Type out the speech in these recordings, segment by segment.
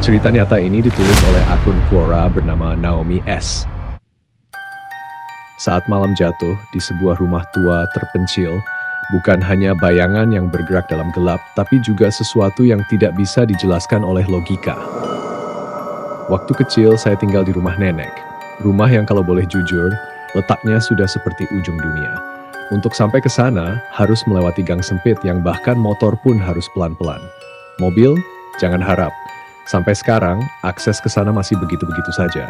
Cerita nyata ini ditulis oleh akun Quora bernama Naomi S. Saat malam jatuh di sebuah rumah tua terpencil, bukan hanya bayangan yang bergerak dalam gelap, tapi juga sesuatu yang tidak bisa dijelaskan oleh logika. Waktu kecil saya tinggal di rumah nenek. Rumah yang kalau boleh jujur, letaknya sudah seperti ujung dunia. Untuk sampai ke sana, harus melewati gang sempit yang bahkan motor pun harus pelan-pelan. Mobil, jangan harap. Sampai sekarang, akses ke sana masih begitu-begitu saja.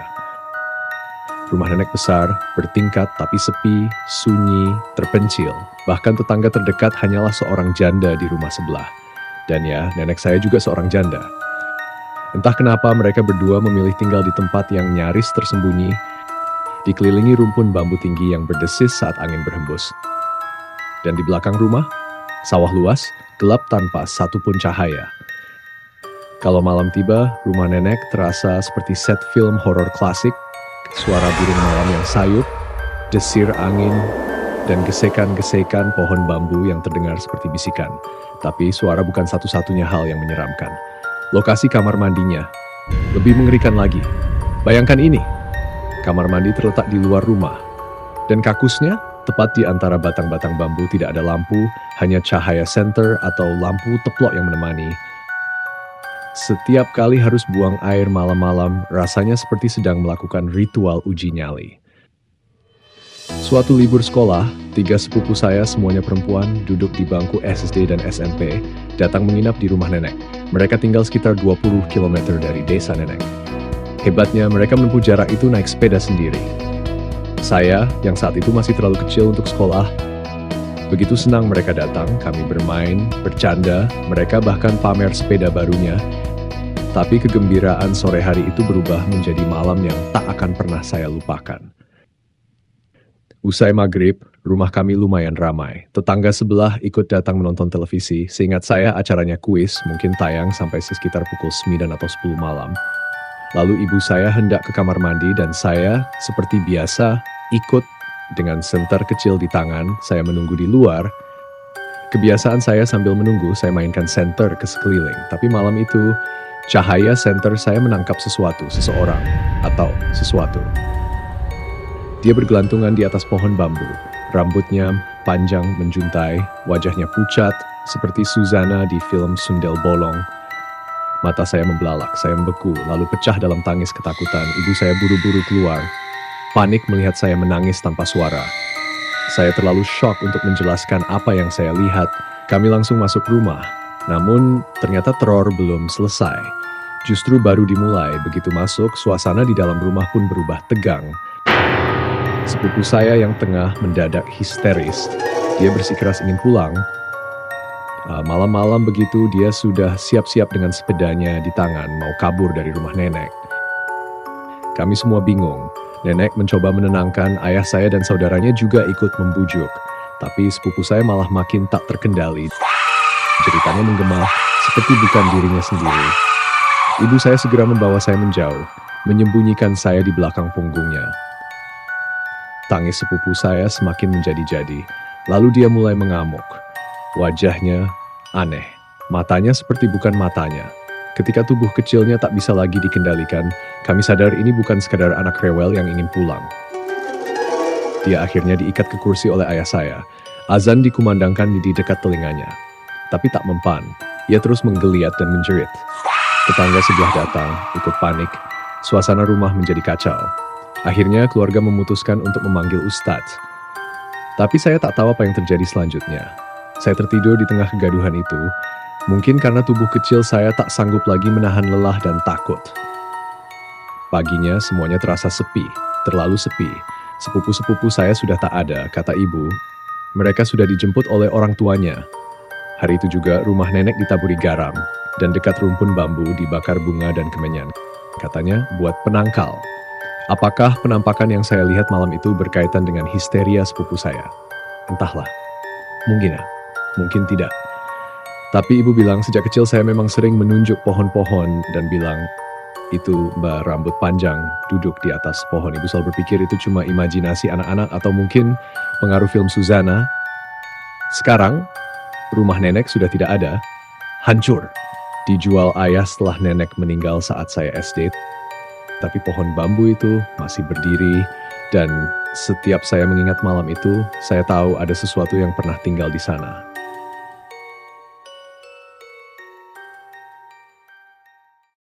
Rumah nenek besar, bertingkat tapi sepi, sunyi, terpencil. Bahkan tetangga terdekat hanyalah seorang janda di rumah sebelah. Dan ya, nenek saya juga seorang janda. Entah kenapa mereka berdua memilih tinggal di tempat yang nyaris tersembunyi, dikelilingi rumpun bambu tinggi yang berdesis saat angin berhembus. Dan di belakang rumah, sawah luas, gelap tanpa satupun cahaya. Kalau malam tiba, rumah nenek terasa seperti set film horor klasik. Suara burung malam yang sayup, desir angin, dan gesekan-gesekan pohon bambu yang terdengar seperti bisikan. Tapi suara bukan satu-satunya hal yang menyeramkan. Lokasi kamar mandinya lebih mengerikan lagi. Bayangkan ini, kamar mandi terletak di luar rumah. Dan kakusnya, tepat di antara batang-batang bambu tidak ada lampu, hanya cahaya senter atau lampu teplok yang menemani. Setiap kali harus buang air malam-malam, rasanya seperti sedang melakukan ritual uji nyali. Suatu libur sekolah, 3 sepupu saya semuanya perempuan duduk di bangku SD dan SMP, datang menginap di rumah nenek. Mereka tinggal sekitar 20 km dari desa nenek. Hebatnya mereka menempuh jarak itu naik sepeda sendiri. Saya, yang saat itu masih terlalu kecil untuk sekolah, begitu senang mereka datang, kami bermain, bercanda, mereka bahkan pamer sepeda barunya. Tapi kegembiraan sore hari itu berubah menjadi malam yang tak akan pernah saya lupakan. Usai maghrib, rumah kami lumayan ramai. Tetangga sebelah ikut datang menonton televisi. Seingat saya acaranya kuis, mungkin tayang sampai sekitar pukul 9 atau 10 malam. Lalu ibu saya hendak ke kamar mandi dan saya, seperti biasa, ikut dengan senter kecil di tangan. Saya menunggu di luar. Kebiasaan saya sambil menunggu, saya mainkan senter ke sekeliling. Tapi malam itu, cahaya senter saya menangkap sesuatu, seseorang, atau sesuatu. Dia bergelantungan di atas pohon bambu. Rambutnya panjang menjuntai, wajahnya pucat, seperti Suzana di film Sundel Bolong. Mata saya membelalak, saya membeku, lalu pecah dalam tangis ketakutan. Ibu saya buru-buru keluar, panik melihat saya menangis tanpa suara. Saya terlalu shock untuk menjelaskan apa yang saya lihat. Kami langsung masuk rumah. Namun, ternyata teror belum selesai. Justru baru dimulai, begitu masuk, suasana di dalam rumah pun berubah tegang. Sepupu saya yang tengah mendadak histeris. Dia bersikeras ingin pulang. Malam-malam begitu, dia sudah siap-siap dengan sepedanya di tangan, mau kabur dari rumah nenek. Kami semua bingung. Nenek mencoba menenangkan, ayah saya dan saudaranya juga ikut membujuk. Tapi sepupu saya malah makin tak terkendali. Ceritanya menggema, seperti bukan dirinya sendiri. Ibu saya segera membawa saya menjauh, menyembunyikan saya di belakang punggungnya. Tangis sepupu saya semakin menjadi-jadi, lalu dia mulai mengamuk. Wajahnya aneh, matanya seperti bukan matanya. Ketika tubuh kecilnya tak bisa lagi dikendalikan, kami sadar ini bukan sekadar anak rewel yang ingin pulang. Dia akhirnya diikat ke kursi oleh ayah saya. Azan dikumandangkan di dekat telinganya. Tapi tak mempan, ia terus menggeliat dan menjerit. Tetangga sebelah datang, ikut panik. Suasana rumah menjadi kacau. Akhirnya keluarga memutuskan untuk memanggil ustadz. Tapi saya tak tahu apa yang terjadi selanjutnya. Saya tertidur di tengah kegaduhan itu. Mungkin karena tubuh kecil saya tak sanggup lagi menahan lelah dan takut. Paginya semuanya terasa sepi, terlalu sepi. Sepupu-sepupu saya sudah tak ada, kata ibu. Mereka sudah dijemput oleh orang tuanya. Hari itu juga rumah nenek ditaburi garam, dan dekat rumpun bambu dibakar bunga dan kemenyan. Katanya buat penangkal. Apakah penampakan yang saya lihat malam itu berkaitan dengan histeria sepupu saya? Entahlah. Mungkin ya, mungkin tidak. Tapi ibu bilang sejak kecil saya memang sering menunjuk pohon-pohon dan bilang, itu mbak rambut panjang duduk di atas pohon. Ibu selalu berpikir itu cuma imajinasi anak-anak atau mungkin pengaruh film Suzana. Sekarang, rumah nenek sudah tidak ada, hancur. Dijual ayah setelah nenek meninggal saat saya SD, tapi pohon bambu itu masih berdiri dan setiap saya mengingat malam itu, saya tahu ada sesuatu yang pernah tinggal di sana.